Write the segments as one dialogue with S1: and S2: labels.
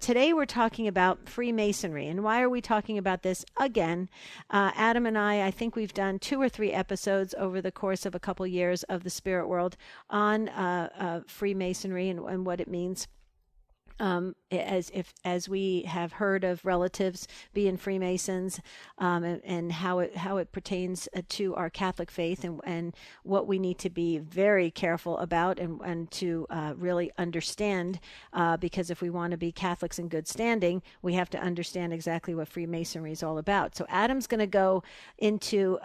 S1: today we're talking about Freemasonry. And why are we talking about this again? Adam and I think we've done 2 or 3 episodes over the course of a couple years of the spirit world on Freemasonry and what it means. As we have heard of relatives being Freemasons, and how it pertains to our Catholic faith, and what we need to be very careful about and to really understand, because if we want to be Catholics in good standing, we have to understand exactly what Freemasonry is all about. So Adam's going to go into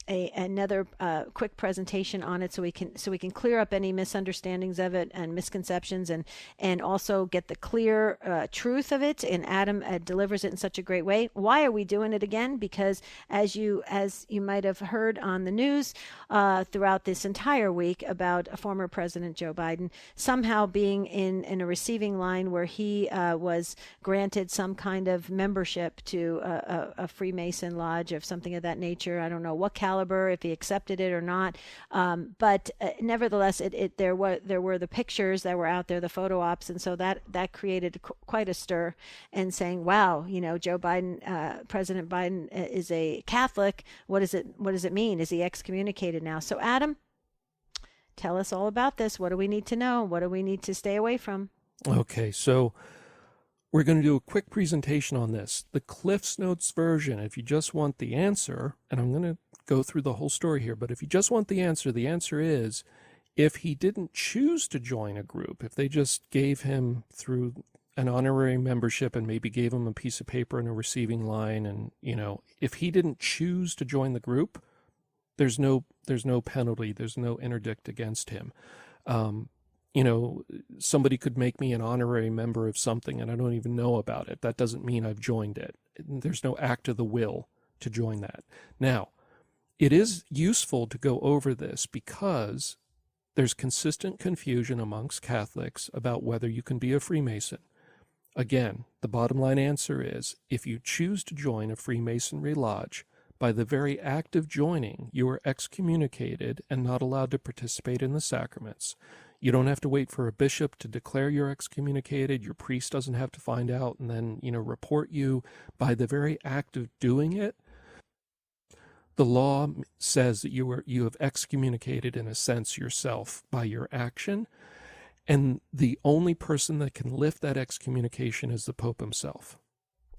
S1: another quick presentation on it, so we can clear up any misunderstandings of it and misconceptions, and also get the clear truth of it. And Adam delivers it in such a great way. Why are we doing it again? Because as you might have heard on the news throughout this entire week about former President Joe Biden somehow being in a receiving line where he was granted some kind of membership to a Freemason lodge or something of that nature. I don't know what caliber, if he accepted it or not, but nevertheless, there were the pictures that were out there, the photo ops, and so that created quite a stir. And saying, "Wow, Joe Biden, President Biden, is a Catholic. What does it mean? Is he excommunicated now?" So, Adam, tell us all about this. What do we need to know? What do we need to stay away from?
S2: Okay, so we're going to do a quick presentation on this. The Cliff's Notes version, if you just want the answer, and I'm going to go through the whole story here, but if you just want the answer is, if he didn't choose to join a group, if they just gave him through an honorary membership and maybe gave him a piece of paper in a receiving line, and if he didn't choose to join the group, there's no penalty, there's no interdict against him. Somebody could make me an honorary member of something and I don't even know about it. That doesn't mean I've joined it. There's no act of the will to join that. Now, it is useful to go over this because there's consistent confusion amongst Catholics about whether you can be a Freemason. Again, the bottom line answer is, if you choose to join a Freemasonry lodge, by the very act of joining, you are excommunicated and not allowed to participate in the sacraments. You don't have to wait for a bishop to declare you're excommunicated. Your priest doesn't have to find out and then, report you. By the very act of doing it, the law says that you have excommunicated, in a sense, yourself by your action. And the only person that can lift that excommunication is the Pope himself.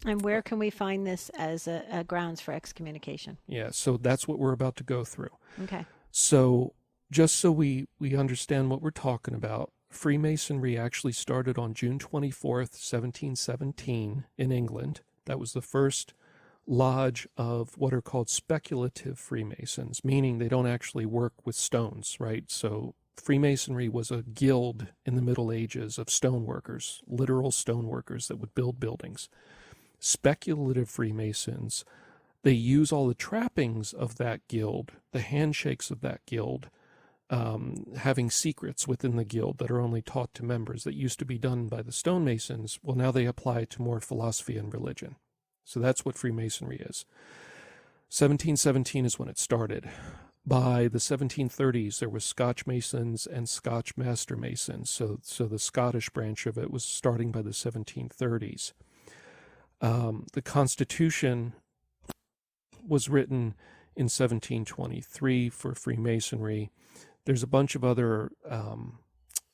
S1: And where can we find this as a grounds for excommunication?
S2: Yeah, so that's what we're about to go through.
S1: Okay.
S2: So just so we understand what we're talking about, Freemasonry actually started on June 24th, 1717 in England. That was the first lodge of what are called speculative Freemasons, meaning they don't actually work with stones, right? So Freemasonry was a guild in the Middle Ages of stoneworkers, literal stoneworkers that would build buildings. Speculative Freemasons, they use all the trappings of that guild, the handshakes of that guild, having secrets within the guild that are only taught to members that used to be done by the stonemasons. Well, now they apply to more philosophy and religion. So that's what Freemasonry is. 1717 is when it started. By the 1730s, there was Scotch Masons and Scotch Master Masons. So the Scottish branch of it was starting by the 1730s. The Constitution was written in 1723 for Freemasonry. There's a bunch of other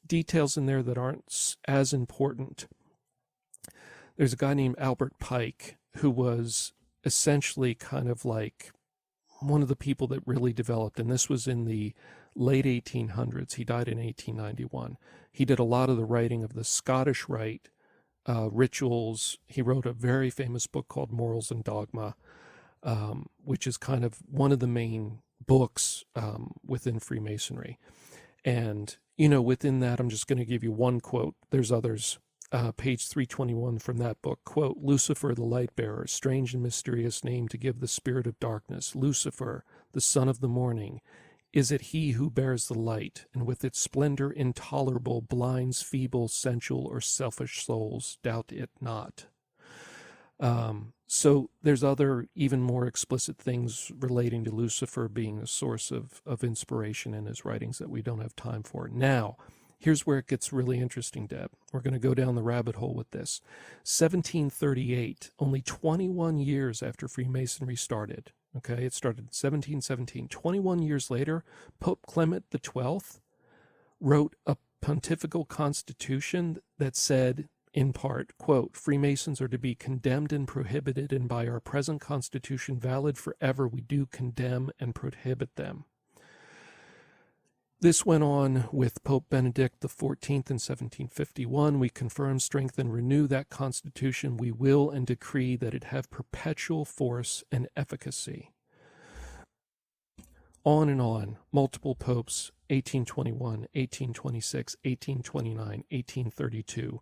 S2: details in there that aren't as important. There's a guy named Albert Pike who was essentially kind of like one of the people that really developed, and this was in the late 1800s. He died in 1891. He did a lot of the writing of the Scottish Rite, rituals. He wrote a very famous book called Morals and Dogma, which is kind of one of the main books within Freemasonry. And, within that, I'm just going to give you one quote. There's others. Page 321 from that book, quote, "Lucifer, the light bearer, strange and mysterious name to give the spirit of darkness. Lucifer, the son of the morning. Is it he who bears the light, and with its splendor intolerable blinds feeble, sensual, or selfish souls? Doubt it not." So there's other, even more explicit things relating to Lucifer being a source of inspiration in his writings that we don't have time for. Now, Here's where it gets really interesting, Deb. We're going to go down the rabbit hole with this. 1738, only 21 years after Freemasonry started. Okay, it started in 1717. 21 years later, Pope Clement XII wrote a pontifical constitution that said, in part, quote, Freemasons are to be condemned and prohibited, and by our present constitution valid forever, we do condemn and prohibit them. This went on with Pope Benedict XIV in 1751. We confirm, strengthen, renew that constitution. We will and decree that it have perpetual force and efficacy. On and on. Multiple popes, 1821, 1826, 1829, 1832.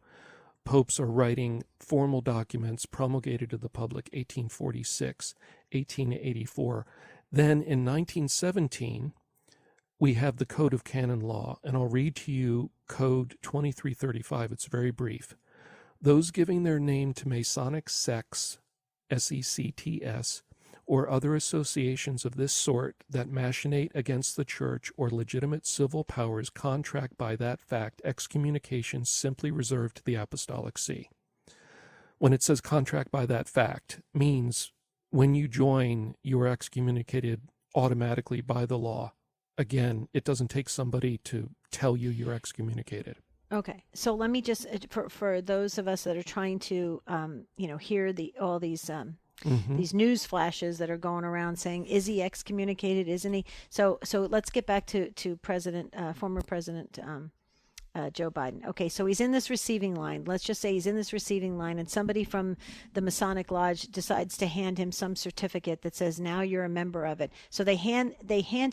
S2: Popes are writing formal documents promulgated to the public, 1846, 1884. Then in 1917, we have the Code of Canon Law, and I'll read to you Code 2335. It's very brief. Those giving their name to Masonic sects, SECTS, or other associations of this sort that machinate against the Church or legitimate civil powers contract by that fact excommunication simply reserved to the Apostolic See. When it says contract by that fact, means when you join, you are excommunicated automatically by the law. Again, it doesn't take somebody to tell you you're excommunicated.
S1: Okay, so let me just for those of us that are trying to hear all these news flashes that are going around saying, is he excommunicated, isn't he? So let's get back to former President Joe Biden. Okay, so he's in this receiving line. Let's just say he's in this receiving line, and somebody from the Masonic Lodge decides to hand him some certificate that says, now you're a member of it. So they hand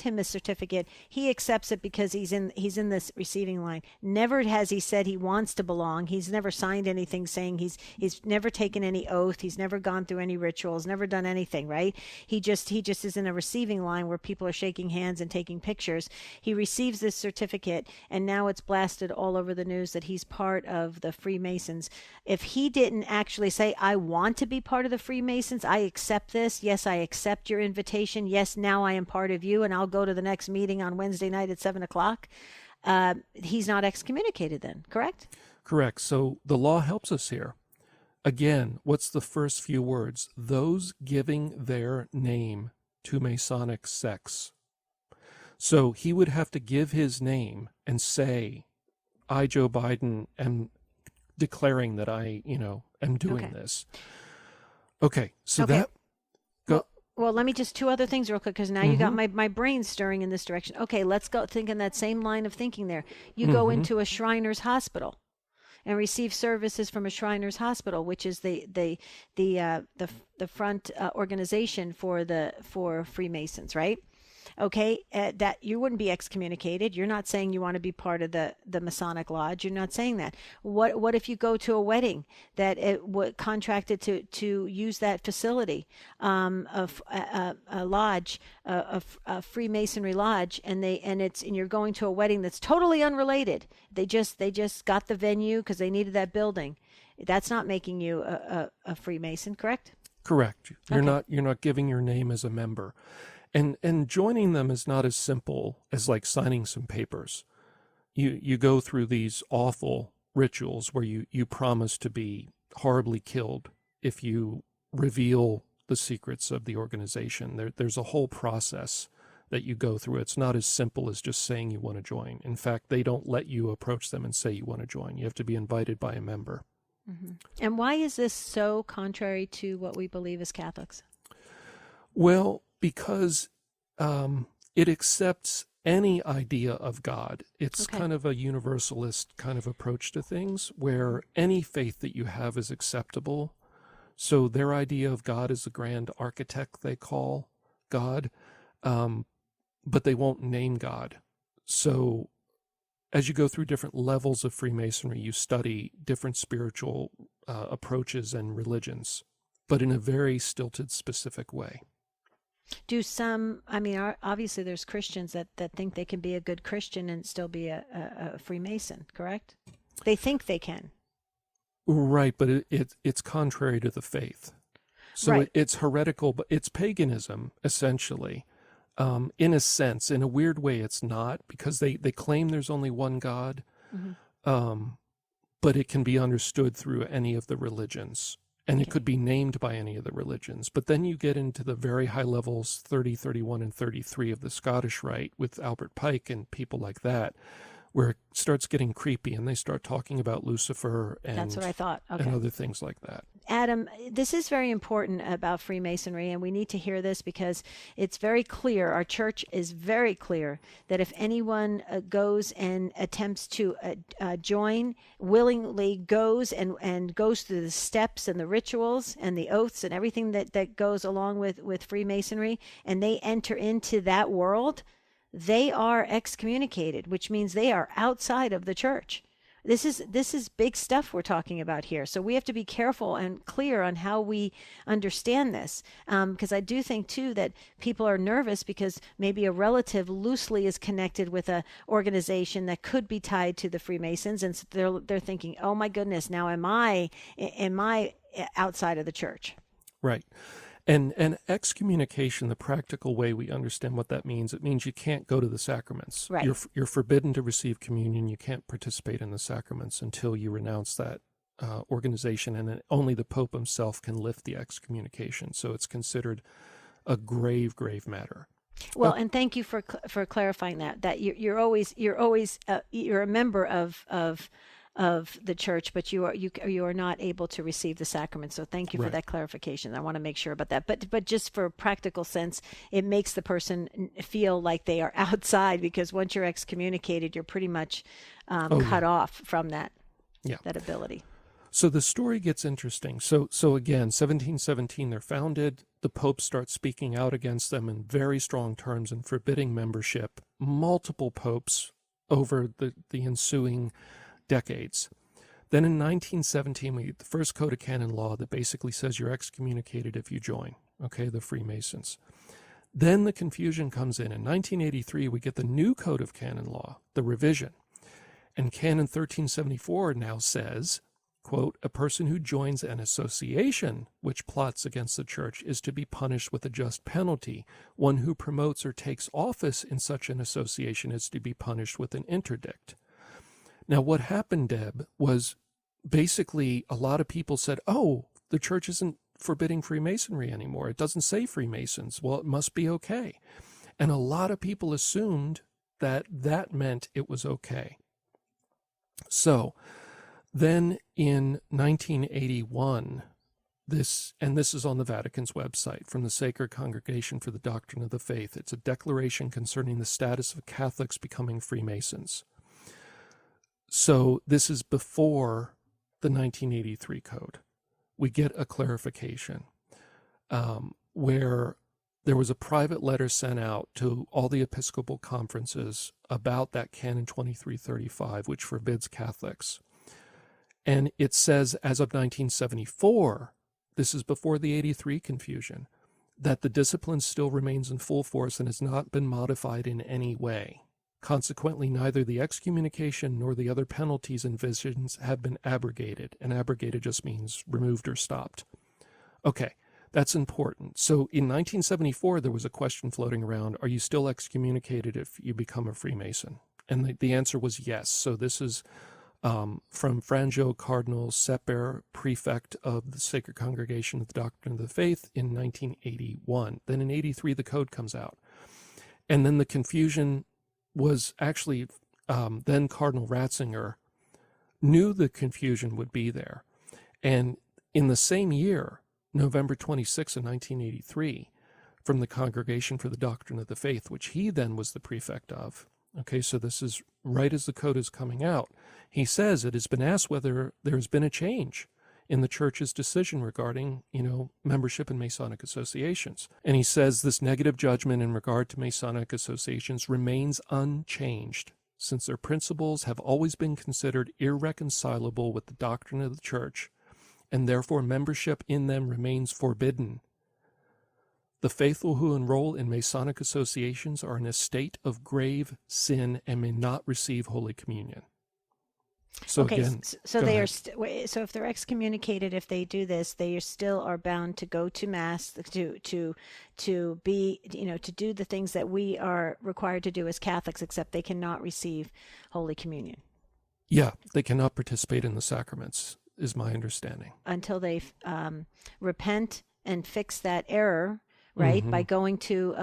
S1: him a certificate. He accepts it because he's in this receiving line. Never has he said he wants to belong. He's never signed anything saying he's never taken any oath. He's never gone through any rituals, never done anything, right? He just is in a receiving line where people are shaking hands and taking pictures. He receives this certificate, and now it's blasted all over the news that he's part of the Freemasons. If he didn't actually say, I want to be part of the Freemasons, I accept this, yes, I accept your invitation, yes, now I am part of you, and I'll go to the next meeting on Wednesday night at 7:00, he's not excommunicated then, correct?
S2: Correct. So the law helps us here. Again, what's the first few words? Those giving their name to Masonic sects. So he would have to give his name and say, I, Joe Biden, am declaring that I, am doing this. Okay, so that... Go.
S1: Well, let me just two other things real quick, because now you got my brain stirring in this direction. Okay, let's go think in that same line of thinking there. You go into a Shriners Hospital and receive services from a Shriners Hospital, which is the front organization for Freemasons, right? Okay, that you wouldn't be excommunicated. You're not saying you want to be part of the Masonic Lodge. You're not saying that. What if you go to a wedding that contracted to use that facility, of a lodge, a Freemasonry lodge, and you're going to a wedding that's totally unrelated. They just got the venue because they needed that building. That's not making you a Freemason, correct?
S2: Correct. You're not giving your name as a member. And joining them is not as simple as like signing some papers. You go through these awful rituals where you promise to be horribly killed if you reveal the secrets of the organization. There's a whole process that you go through. It's not as simple as just saying you want to join. In fact, they don't let you approach them and say you want to join. You have to be invited by a member.
S1: Mm-hmm. And why is this so contrary to what we believe as Catholics?
S2: Well, because it accepts any idea of God. It's kind of a universalist kind of approach to things where any faith that you have is acceptable. So their idea of God is the grand architect, they call God, but they won't name God. So as you go through different levels of Freemasonry, you study different spiritual approaches and religions, but in a very stilted, specific way.
S1: Do some, obviously there's Christians that think they can be a good Christian and still be a Freemason, correct? They think they can.
S2: Right, but it's contrary to the faith. So
S1: right.
S2: It's heretical, but it's paganism, essentially. In a sense, in a weird way, it's not, because they claim there's only one God,
S1: Hmm.
S2: Um, but it can be understood through any of the religions. And it
S1: Okay.
S2: could be named by any of the religions. But then you get into the very high levels, 30, 31, and 33 of the Scottish Rite with Albert Pike and people like that, where it starts getting creepy and they start talking about Lucifer
S1: That's what I thought.
S2: and
S1: Okay.
S2: other things like that.
S1: Adam, this is very important about Freemasonry, and we need to hear this because it's very clear. Our church is very clear that if anyone goes and attempts to join, willingly goes and goes through the steps and the rituals and the oaths and everything that goes along with Freemasonry, and they enter into that world, they are excommunicated, which means they are outside of the church. This is big stuff we're talking about here. So we have to be careful and clear on how we understand this, because I do think too that people are nervous because maybe a relative loosely is connected with a organization that could be tied to the Freemasons, and so they're thinking, oh my goodness, now am I outside of the church?
S2: Right. And excommunication, the practical way we understand what that means, it means you can't go to the sacraments.
S1: Right.
S2: You're forbidden to receive communion. You can't participate in the sacraments until you renounce that organization, and only the Pope himself can lift the excommunication. So it's considered a grave, grave matter.
S1: Well,
S2: Oh,
S1: and thank you for clarifying that you're a member of the church, but you are not able to receive the sacrament. So thank you for
S2: right.
S1: that clarification. I want to make sure about that. But just for practical sense, it makes the person feel like they are outside, because once you're excommunicated, you're pretty much
S2: Oh,
S1: cut
S2: yeah.
S1: off from that
S2: Yeah.
S1: ability.
S2: So the story gets interesting. So again, 1717, they're founded. The Pope starts speaking out against them in very strong terms and forbidding membership. Multiple popes over the ensuing decades. Then in 1917, we get the first code of canon law that basically says you're excommunicated if you join, okay, the Freemasons. Then the confusion comes in. In 1983, we get the new code of canon law, the revision. And Canon 1374 now says, quote, a person who joins an association which plots against the church is to be punished with a just penalty. One who promotes or takes office in such an association is to be punished with an interdict. Now, what happened, Deb, was basically a lot of people said, oh, the church isn't forbidding Freemasonry anymore. It doesn't say Freemasons. Well, it must be okay. And a lot of people assumed that that meant it was okay. So then in 1981, this is on the Vatican's website, from the Sacred Congregation for the Doctrine of the Faith. It's a declaration concerning the status of Catholics becoming Freemasons. So this is before the 1983 code. We get a clarification where there was a private letter sent out to all the Episcopal conferences about that Canon 2335, which forbids Catholics. And it says, as of 1974, this is before the 83 confusion, that the discipline still remains in full force and has not been modified in any way. Consequently, neither the excommunication nor the other penalties and visions have been abrogated. And abrogated just means removed or stopped. Okay, that's important. So in 1974, there was a question floating around, are you still excommunicated if you become a Freemason? And the answer was yes. So this is from Frangio Cardinal Sepper, prefect of the Sacred Congregation of the Doctrine of the Faith, in 1981. Then in 83, the code comes out. And then the confusion was actually, then Cardinal Ratzinger knew the confusion would be there. And in the same year, November 26 of 1983, from the Congregation for the Doctrine of the Faith, which he then was the prefect of, okay, so this is right as the code is coming out, he says it has been asked whether there's been a change in the church's decision regarding, membership in Masonic associations. And he says this negative judgment in regard to Masonic associations remains unchanged, since their principles have always been considered irreconcilable with the doctrine of the church, and therefore membership in them remains forbidden. The faithful who enroll in Masonic associations are in a state of grave sin and may not receive Holy Communion. So
S1: Okay,
S2: again,
S1: so
S2: go
S1: they are
S2: ahead.
S1: so if they're excommunicated, if they do this, they still are bound to go to mass, to be, to do the things that we are required to do as Catholics, except they cannot receive Holy Communion.
S2: Yeah, they cannot participate in the sacraments, is my understanding.
S1: Until they repent and fix that error, right?
S2: Mm-hmm.
S1: By going to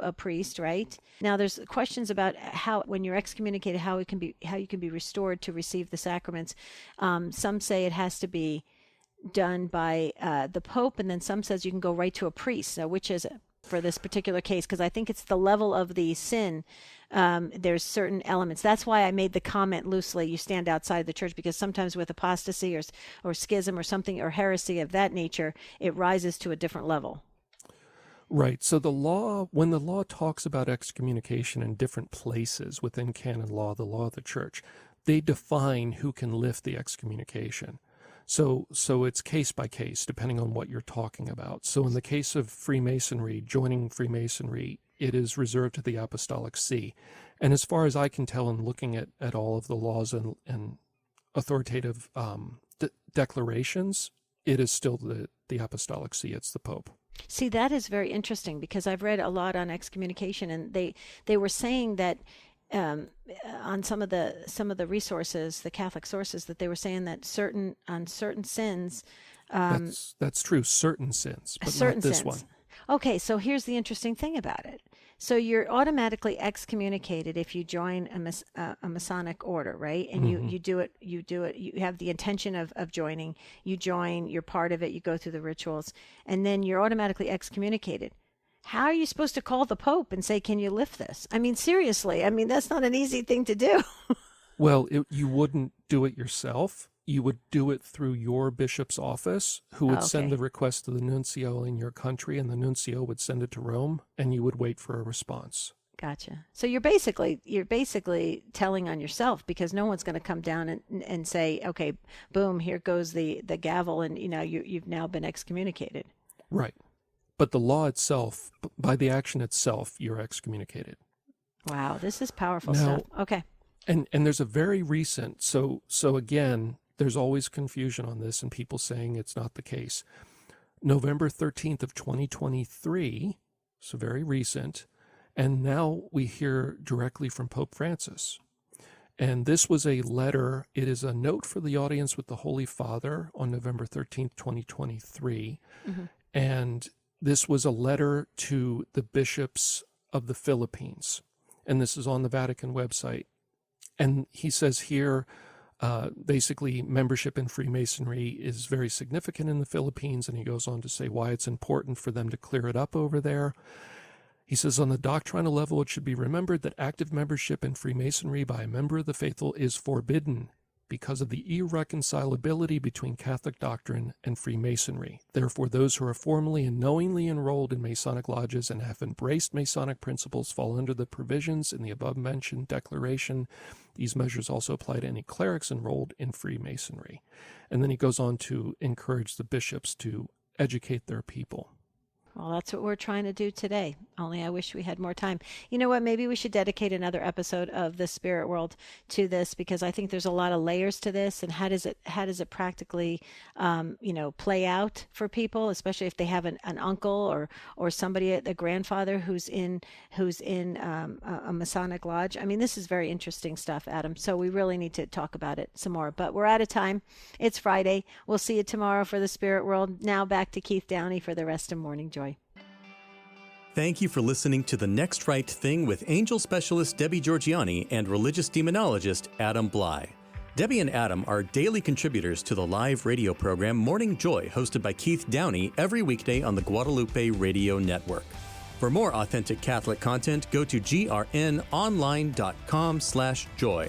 S1: a priest, right? Now, there's questions about how, when you're excommunicated, how you can be restored to receive the sacraments. Some say it has to be done by the Pope, and then some says you can go right to a priest. So which is it for this particular case? Because I think it's the level of the sin. There's certain elements. That's why I made the comment loosely, you stand outside the church, because sometimes with apostasy or schism or something, or heresy of that nature, it rises to a different level.
S2: Right. So when the law talks about excommunication in different places within canon law, the law of the church, they define who can lift the excommunication. So it's case by case, depending on what you're talking about. So in the case of Freemasonry, joining Freemasonry, it is reserved to the Apostolic See. And as far as I can tell in looking at all of the laws and authoritative declarations, it is still the Apostolic See. It's the Pope.
S1: See, that is very interesting, because I've read a lot on excommunication, and they were saying that on some of the resources, the Catholic sources, that they were saying that certain sins.
S2: That's true. Certain sins, but
S1: certain
S2: not this
S1: sins.
S2: one.
S1: Okay, so here's the interesting thing about it. So you're automatically excommunicated if you join a Masonic order, right? And you do it. You have the intention of joining. You join. You're part of it. You go through the rituals, and then you're automatically excommunicated. How are you supposed to call the Pope and say, "Can you lift this?" I mean, seriously. I mean, that's not an easy thing to do.
S2: Well, you wouldn't do it yourself. You would do it through your bishop's office, who would send the request to the nuncio in your country, and the nuncio would send it to Rome, and you would wait for a response.
S1: Gotcha. So you're basically telling on yourself, because no one's going to come down and say, "Okay, boom, here goes the gavel, and you've now been excommunicated."
S2: Right. But the law itself, by the action itself, you're excommunicated.
S1: Wow, this is powerful
S2: Now,
S1: stuff. Okay.
S2: And there's a very recent, so again, there's always confusion on this and people saying it's not the case. November 13th of 2023, so very recent, and now we hear directly from Pope Francis. And this was a letter, it is a note for the audience with the Holy Father on November 13th, 2023. Mm-hmm. And this was a letter to the bishops of the Philippines. And this is on the Vatican website. And he says here, basically, membership in Freemasonry is very significant in the Philippines, and he goes on to say why it's important for them to clear it up over there. He says, on the doctrinal level, it should be remembered that active membership in Freemasonry by a member of the faithful is forbidden because of the irreconcilability between Catholic doctrine and Freemasonry. Therefore, those who are formally and knowingly enrolled in Masonic lodges and have embraced Masonic principles fall under the provisions in the above-mentioned declaration. These measures also apply to any clerics enrolled in Freemasonry. And then he goes on to encourage the bishops to educate their people.
S1: Well, that's what we're trying to do today. Only I wish we had more time. You know what? Maybe we should dedicate another episode of the Spirit World to this, because I think there's a lot of layers to this. And how does it practically, play out for people, especially if they have an uncle or somebody, a grandfather who's in a Masonic lodge. I mean, this is very interesting stuff, Adam. So we really need to talk about it some more. But we're out of time. It's Friday. We'll see you tomorrow for the Spirit World. Now back to Keith Downey for the rest of Morning Joy.
S3: Thank you for listening to The Next Right Thing with angel specialist Debbie Georgianni and religious demonologist Adam Bly. Debbie and Adam are daily contributors to the live radio program Morning Joy, hosted by Keith Downey every weekday on the Guadalupe Radio Network. For more authentic Catholic content, go to grnonline.com/joy.